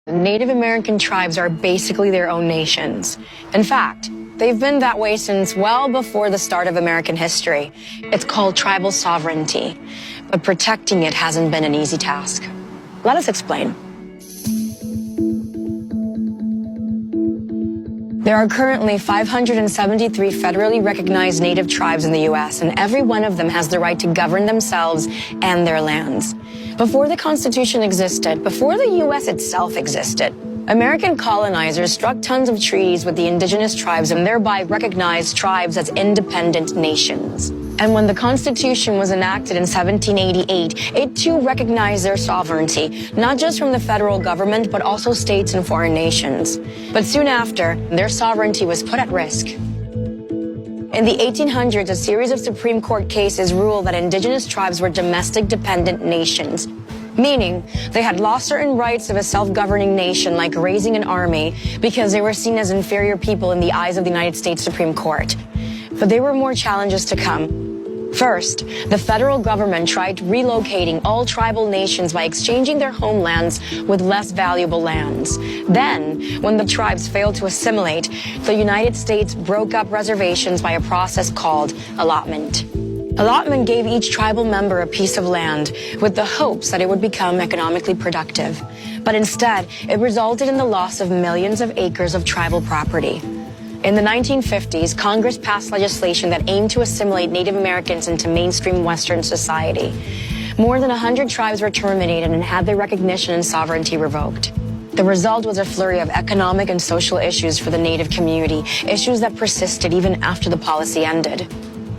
Native American tribes are basically their own nations. In fact, they've been that way since well before the start of American history. It's called tribal sovereignty, but protecting it hasn't been an easy task. Let us explain. There are currently 573 federally recognized Native tribes in the U.S., and every one of them has the right to govern themselves and their lands. Before the Constitution existed, before the U.S. itself existed, American colonizers struck tons of treaties with the indigenous tribes and thereby recognized tribes as independent nations. And when the Constitution was enacted in 1788, it too recognized their sovereignty, not just from the federal government, but also states and foreign nations. But soon after, their sovereignty was put at risk. In the 1800s, a series of Supreme Court cases ruled that indigenous tribes were domestic dependent nations, meaning they had lost certain rights of a self-governing nation like raising an army because they were seen as inferior people in the eyes of the United States Supreme Court. But there were more challenges to come. First, the federal government tried relocating all tribal nations by exchanging their homelands with less valuable lands. Then, when the tribes failed to assimilate, the United States broke up reservations by a process called allotment. Allotment gave each tribal member a piece of land with the hopes that it would become economically productive. But instead, it resulted in the loss of millions of acres of tribal property. In the 1950s, Congress passed legislation that aimed to assimilate Native Americans into mainstream Western society. More than 100 tribes were terminated and had their recognition and sovereignty revoked. The result was a flurry of economic and social issues for the Native community, issues that persisted even after the policy ended.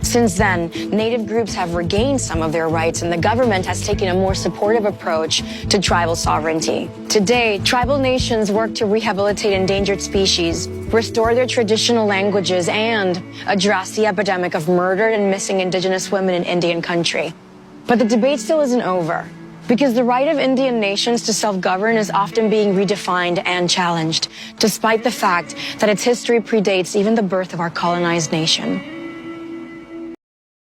Since then, Native groups have regained some of their rights, and the government has taken a more supportive approach to tribal sovereignty. Today, tribal nations work to rehabilitate endangered species, restore their traditional languages, and address the epidemic of murdered and missing indigenous women in Indian country. But the debate still isn't over, because the right of Indian nations to self-govern is often being redefined and challenged, despite the fact that its history predates even the birth of our colonized nation.